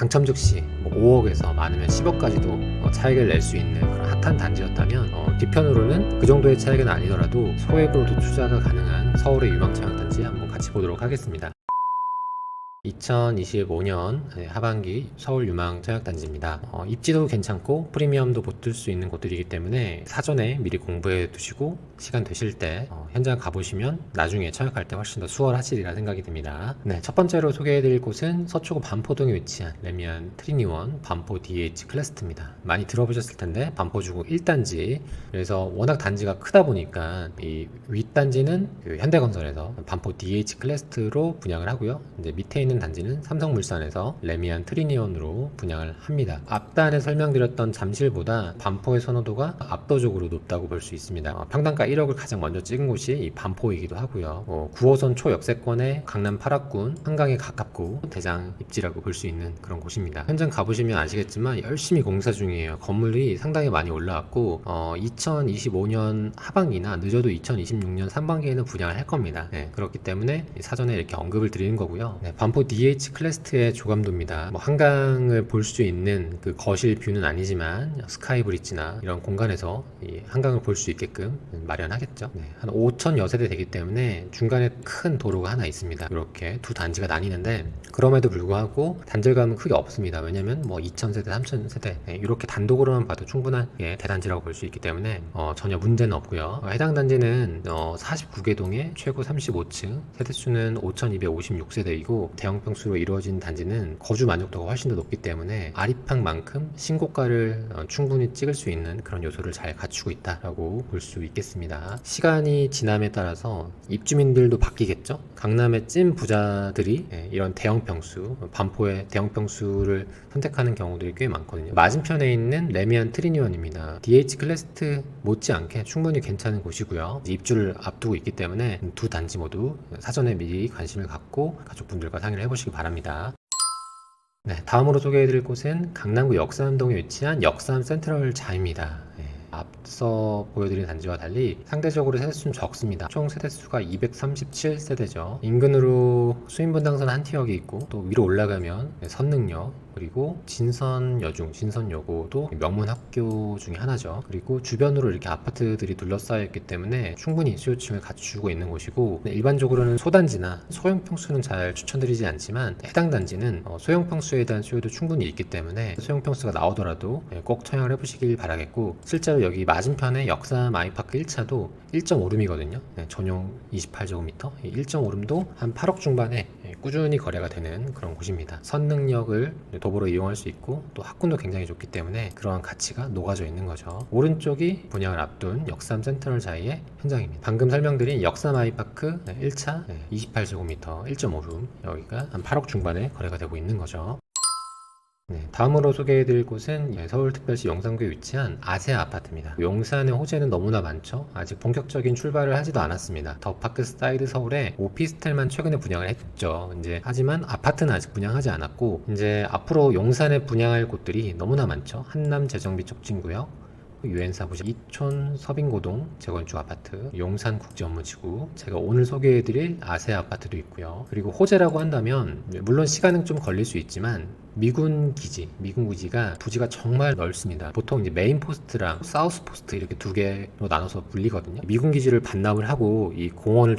당첨 즉시 뭐 5억에서 많으면 10억까지도 차익을 낼 수 있는 그런 핫한 단지였다면 뒤편으로는 그 정도의 차익은 아니더라도 소액으로도 투자가 가능한 서울의 유망차량단지 한번 같이 보도록 하겠습니다. 2025년 하반기 서울 유망 청약단지입니다. 입지도 괜찮고 프리미엄도 붙을 수 있는 곳들이기 때문에 사전에 미리 공부해 두시고 시간 되실 때 현장 가보시면 나중에 청약할 때 훨씬 더 수월하시리라 생각이 듭니다. 네, 첫 번째로 소개해드릴 곳은 서초구 반포동에 위치한 레미안 트리니원 반포 DH 클래스트입니다. 많이 들어보셨을 텐데 반포주구 1단지, 그래서 워낙 단지가 크다 보니까 이 윗단지는 그 현대건설에서 반포 DH 클래스트로 분양을 하고요. 이제 밑에 있는 단지는 삼성물산에서 레미안 트리니온으로 분양을 합니다. 앞단에 설명드렸던 잠실보다 반포의 선호도가 압도적으로 높다고 볼 수 있습니다. 평당가 1억을 가장 먼저 찍은 곳이 이 반포이기도 하고요. 9호선 초역세권의 강남 8합군, 한강에 가깝고 대장 입지라고 볼 수 있는 그런 곳입니다. 현장 가보시면 아시겠지만 열심히 공사 중이에요. 건물이 상당히 많이 올라왔고 2025년 하반기나 늦어도 2026년 상반기에는 분양을 할 겁니다. 네, 그렇기 때문에 사전에 이렇게 언급을 드리는 거고요. 네, 반포 DH 클래스트의 조감도입니다. 한강을 볼 수 있는 그 거실 뷰는 아니지만 스카이 브릿지나 이런 공간에서 이 한강을 볼 수 있게끔 마련하겠죠. 네, 한 5,000여 세대 되기 때문에 중간에 큰 도로가 하나 있습니다. 이렇게 두 단지가 나뉘는데 그럼에도 불구하고 단절감은 크게 없습니다. 왜냐면 2,000세대, 3,000세대 이렇게 단독으로만 봐도 충분한 대단지라고 볼 수 있기 때문에 전혀 문제는 없고요. 해당 단지는 49개 동에 최고 35층, 세대수는 5,256세대이고 대형평수로 이루어진 단지는 거주 만족도가 훨씬 더 높기 때문에 아리팡만큼 신고가를 충분히 찍을 수 있는 그런 요소를 잘 갖추고 있다라고 볼 수 있겠습니다. 시간이 지남에 따라서 입주민들도 바뀌겠죠. 강남의 찐 부자들이 이런 대형평수, 반포의 대형평수를 선택하는 경우들이 꽤 많거든요. 맞은편에 있는 레미안 트리니원입니다. DH 클래스트 못지않게 충분히 괜찮은 곳이고요. 입주를 앞두고 있기 때문에 두 단지 모두 사전에 미리 관심을 갖고 가족분들과 상의를 해보시기 바랍니다. 네, 다음으로 소개해드릴 곳은 강남구 역삼동에 위치한 역삼 센트럴자입니다. 앞서 보여드린 단지와 달리 상대적으로 세대수는 적습니다. 총 세대수가 237세대죠. 인근으로 수인분당선 한 티역이 있고 또 위로 올라가면 선능역, 그리고 진선여중, 진선여고도 명문 학교 중에 하나죠. 그리고 주변으로 이렇게 아파트들이 둘러싸여 있기 때문에 충분히 수요층을 갖추고 있는 곳이고, 일반적으로는 소단지나 소형평수는 잘 추천드리지 않지만 해당 단지는 소형평수에 대한 수요도 충분히 있기 때문에 소형평수가 나오더라도 꼭 청약을 해보시길 바라겠고, 실제로 여기 맞은편에 역삼 아이파크 1차도 1.5룸이거든요. 전용 28제곱미터 1.5룸도 한 8억 중반에 꾸준히 거래가 되는 그런 곳입니다. 선능력을 도보로 이용할 수 있고 또 학군도 굉장히 좋기 때문에 그러한 가치가 녹아져 있는 거죠. 오른쪽이 분양을 앞둔 역삼 센트럴자이의 현장입니다. 방금 설명드린 역삼 아이파크 1차 28제곱미터 1.5룸 여기가 한 8억 중반에 거래가 되고 있는 거죠. 네, 다음으로 소개해드릴 곳은 서울특별시 용산구에 위치한 아세아 아파트입니다. 용산의 호재는 너무나 많죠. 아직 본격적인 출발을 하지도 않았습니다. 더 파크 사이드 서울에 오피스텔만 최근에 분양을 했죠. 하지만 아파트는 아직 분양하지 않았고, 앞으로 용산에 분양할 곳들이 너무나 많죠. 한남 재정비 촉진구역, 유엔사무실, 이촌 서빙고동 재건축 아파트, 용산국제업무지구, 제가 오늘 소개해드릴 아세아 아파트도 있고요. 그리고 호재라고 한다면 물론 시간은 좀 걸릴 수 있지만 미군 기지가 부지가 정말 넓습니다. 보통 메인 포스트랑 사우스 포스트 이렇게 두 개로 나눠서 불리거든요. 미군 기지를 반납을 하고 이 공원을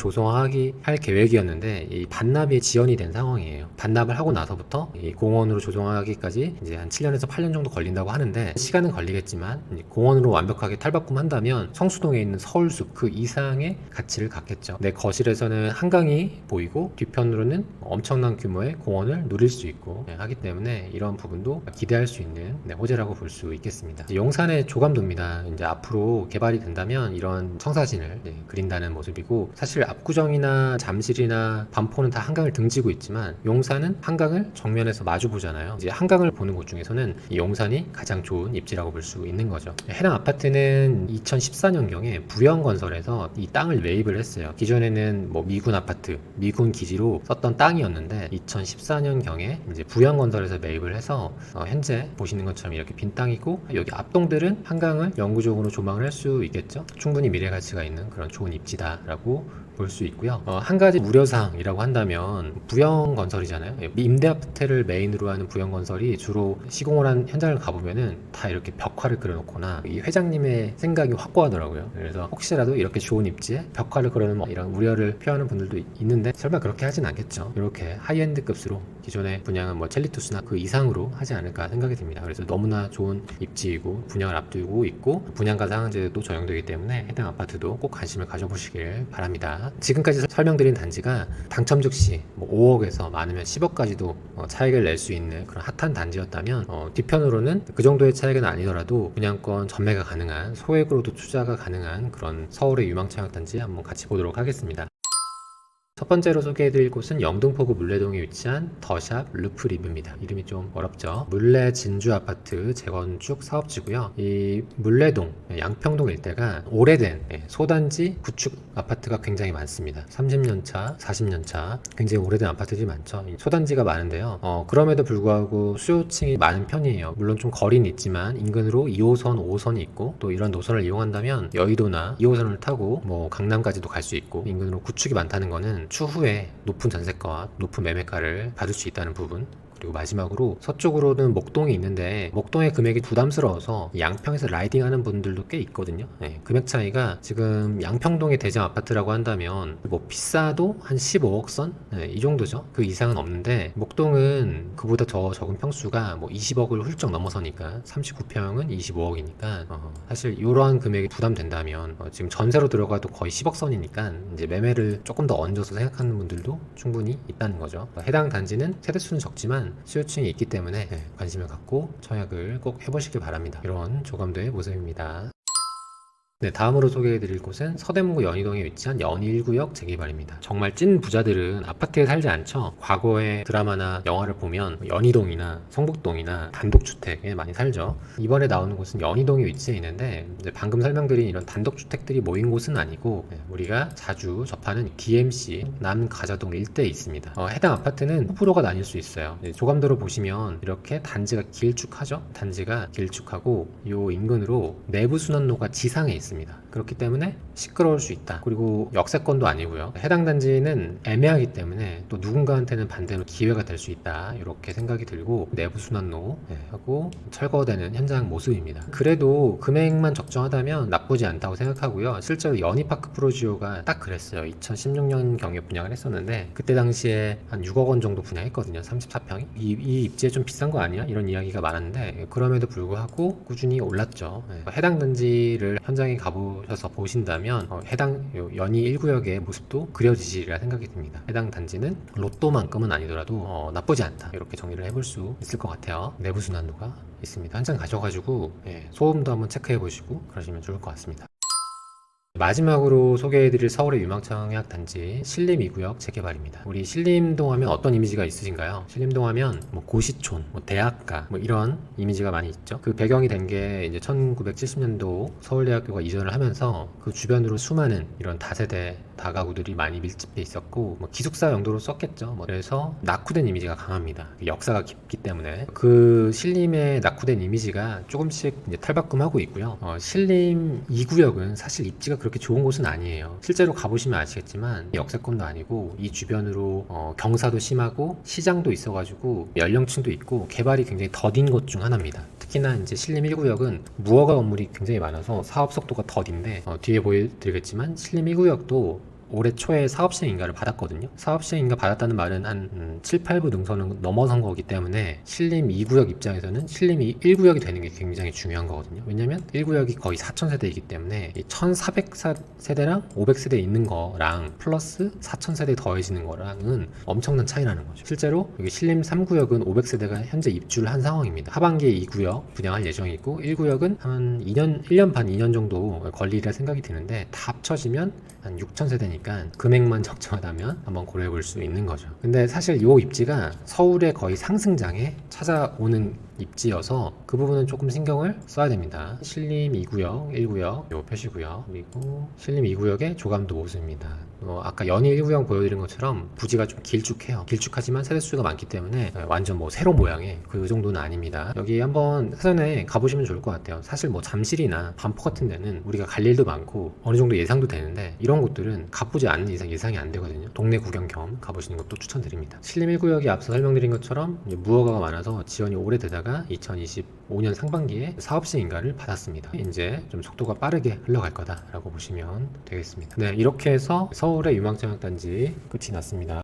할 계획이었는데 이 반납이 지연이 된 상황이에요. 반납을 하고 나서부터 이 공원으로 조성하기까지 한 7년에서 8년 정도 걸린다고 하는데, 시간은 걸리겠지만 공원으로 완벽하게 탈바꿈한다면 성수동에 있는 서울숲 그 이상의 가치를 갖겠죠. 내 거실에서는 한강이 보이고 뒤편으로는 엄청난 규모의 공원을 누릴 수 있고 하기 때문에 이런 부분도 기대할 수 있는 호재라고 볼 수 있겠습니다. 용산의 조감도입니다. 앞으로 개발이 된다면 이런 청사진을 그린다는 모습이고, 사실 압구정이나 잠실이나 반포는 다 한강을 등지고 있지만 용산은 한강을 정면에서 마주 보잖아요. 한강을 보는 곳 중에서는 이 용산이 가장 좋은 입지라고 볼 수 있는 거죠. 해당 아파트는 2014년경에 부영건설에서 이 땅을 매입을 했어요. 기존에는 미군 아파트, 미군 기지로 썼던 땅이었는데 2014년경에 부영건설에서 매입을 해서 현재 보시는 것처럼 이렇게 빈 땅이고, 여기 앞동들은 한강을 영구적으로 조망을 할 수 있겠죠. 충분히 미래 가치가 있는 그런 좋은 입지다라고 볼 수 있고요. 한 가지 우려사항이라고 한다면 부영건설이잖아요. 임대아파트를 메인으로 하는 부영건설이 주로 시공을 한 현장을 가보면은 다 이렇게 벽화를 그려놓거나 이 회장님의 생각이 확고하더라고요. 그래서 혹시라도 이렇게 좋은 입지에 벽화를 그려놓으면 이런 우려를 표하는 분들도 있는데 설마 그렇게 하진 않겠죠. 이렇게 하이엔드 급수로 기존의 분양은 뭐 첼리투스나 그 이상으로 하지 않을까 생각이 듭니다. 그래서 너무나 좋은 입지이고 분양을 앞두고 있고 분양가 상한제도 적용되기 때문에 해당 아파트도 꼭 관심을 가져보시길 바랍니다. 지금까지 설명드린 단지가 당첨 즉시 뭐 5억에서 많으면 10억까지도 차익을 낼 수 있는 그런 핫한 단지였다면 뒤편으로는 그 정도의 차익은 아니더라도 분양권 전매가 가능한 소액으로도 투자가 가능한 그런 서울의 유망청약단지 한번 같이 보도록 하겠습니다. 첫 번째로 소개해드릴 곳은 영등포구 물레동에 위치한 더샵 루프리뷰입니다. 이름이 좀 어렵죠. 물레 진주 아파트 재건축 사업지고요. 이 물레동, 양평동 일대가 오래된 소단지 구축 아파트가 굉장히 많습니다. 30년차, 40년차 굉장히 오래된 아파트들이 많죠. 소단지가 많은데요. 그럼에도 불구하고 수요층이 많은 편이에요. 물론 좀 거리는 있지만 인근으로 2호선, 5호선이 있고 또 이런 노선을 이용한다면 여의도나 2호선을 타고 뭐 강남까지도 갈 수 있고 인근으로 구축이 많다는 거는 추후에 높은 전세가와 높은 매매가를 받을 수 있다는 부분. 그리고 마지막으로 서쪽으로는 목동이 있는데 목동의 금액이 부담스러워서 양평에서 라이딩하는 분들도 꽤 있거든요. 금액 차이가 지금 양평동의 대장 아파트라고 한다면 뭐 비싸도 한 15억 선? 이 정도죠. 그 이상은 없는데 목동은 그보다 더 적은 평수가 뭐 20억을 훌쩍 넘어서니까 39평은 25억이니까 사실 이러한 금액이 부담된다면 지금 전세로 들어가도 거의 10억 선이니까 이제 매매를 조금 더 얹어서 생각하는 분들도 충분히 있다는 거죠. 해당 단지는 세대수는 적지만 수요층이 있기 때문에 관심을 갖고 청약을 꼭 해보시길 바랍니다. 이런 조감도의 모습입니다. 네, 다음으로 소개해드릴 곳은 서대문구 연희동에 위치한 연희 1구역 재개발입니다. 정말 찐 부자들은 아파트에 살지 않죠. 과거의 드라마나 영화를 보면 연희동이나 성북동이나 단독주택에 많이 살죠. 이번에 나오는 곳은 연희동에 위치해 있는데 방금 설명드린 이런 단독주택들이 모인 곳은 아니고 우리가 자주 접하는 DMC 남가자동 일대에 있습니다. 해당 아파트는 호불호가 나뉠 수 있어요. 조감도로 보시면 이렇게 단지가 길쭉하죠. 단지가 길쭉하고 이 인근으로 내부순환로가 지상에 있습니다. 그렇기 때문에 시끄러울 수 있다. 그리고 역세권도 아니고요. 해당 단지는 애매하기 때문에 또 누군가한테는 반대로 기회가 될 수 있다. 이렇게 생각이 들고 내부 순환로 하고 철거되는 현장 모습입니다. 그래도 금액만 적정하다면 나쁘지 않다고 생각하고요. 실제로 연희파크 프로지오가 딱 그랬어요. 2016년경에 분양을 했었는데 그때 당시에 한 6억 원 정도 분양했거든요. 34평이. 이 입지에 좀 비싼 거 아니야? 이런 이야기가 많았는데 그럼에도 불구하고 꾸준히 올랐죠. 해당 단지를 현장에 가보셔서 보신다면 해당 연희 1구역의 모습도 그려지시리라 생각이 듭니다. 해당 단지는 로또만큼은 아니더라도 나쁘지 않다. 이렇게 정리를 해볼 수 있을 것 같아요. 내부 순환도가 있습니다. 현장 가셔가지고 소음도 한번 체크해 보시고 그러시면 좋을 것 같습니다. 마지막으로 소개해드릴 서울의 유망청약 단지 신림 2구역 재개발입니다. 우리 신림동 하면 어떤 이미지가 있으신가요? 신림동 하면 뭐 고시촌, 뭐 대학가 뭐 이런 이미지가 많이 있죠. 그 배경이 된 게 이제 1970년도 서울대학교가 이전을 하면서 그 주변으로 수많은 이런 다세대 다가구들이 많이 밀집해 있었고 뭐 기숙사 용도로 썼겠죠. 그래서 낙후된 이미지가 강합니다. 역사가 깊기 때문에 그 신림의 낙후된 이미지가 조금씩 이제 탈바꿈하고 있고요. 신림 2구역은 사실 입지가 그렇게 좋은 곳은 아니에요. 실제로 가보시면 아시겠지만 역세권도 아니고 이 주변으로 경사도 심하고 시장도 있어가지고 연령층도 있고 개발이 굉장히 더딘 곳 중 하나입니다. 특히나 이제 신림 1구역은 무허가 건물이 굉장히 많아서 사업 속도가 더딘데 뒤에 보여드리겠지만 신림 1구역도 올해 초에 사업시행인가를 받았거든요. 사업시행인가 받았다는 말은 한 7, 8부 능선을 넘어선 거기 때문에 신림 2구역 입장에서는 신림 1구역이 되는 게 굉장히 중요한 거거든요. 왜냐면 1구역이 거의 4,000세대이기 때문에 1,400세대랑 500세대 있는 거랑 플러스 4,000세대 더해지는 거랑은 엄청난 차이라는 거죠. 실제로 여기 신림 3구역은 500세대가 현재 입주를 한 상황입니다. 하반기에 2구역 분양할 예정이고 1구역은 한 1년 반 2년 정도 걸리리라 생각이 드는데 다 합쳐지면 한 6,000세대니까 금액만 적정하다면 한번 고려해 볼 수 있는 거죠. 근데 사실 이 입지가 서울의 거의 상승장에 찾아오는 입지여서 그 부분은 조금 신경을 써야 됩니다. 신림 2구역, 1구역 요 표시고요. 그리고 신림 2구역의 조감도 모습입니다. 아까 연일 1구형 보여드린 것처럼 부지가 좀 길쭉해요. 길쭉하지만 세대수가 많기 때문에 완전 뭐 세로 모양의 그 정도는 아닙니다. 여기 한번 사전에 가보시면 좋을 것 같아요. 사실 뭐 잠실이나 반포 같은 데는 우리가 갈 일도 많고 어느 정도 예상도 되는데 이런 곳들은 가보지 않는 이상 예상이 안 되거든요. 동네 구경 겸 가보시는 것도 추천드립니다. 신림 1구역이 앞서 설명드린 것처럼 무허가가 많아서 지연이 오래되다가 2025년 상반기에 사업 시행인가를 받았습니다. 이제 좀 속도가 빠르게 흘러갈 거다라고 보시면 되겠습니다. 네, 이렇게 해서 서울의 유망청약단지 끝이 났습니다.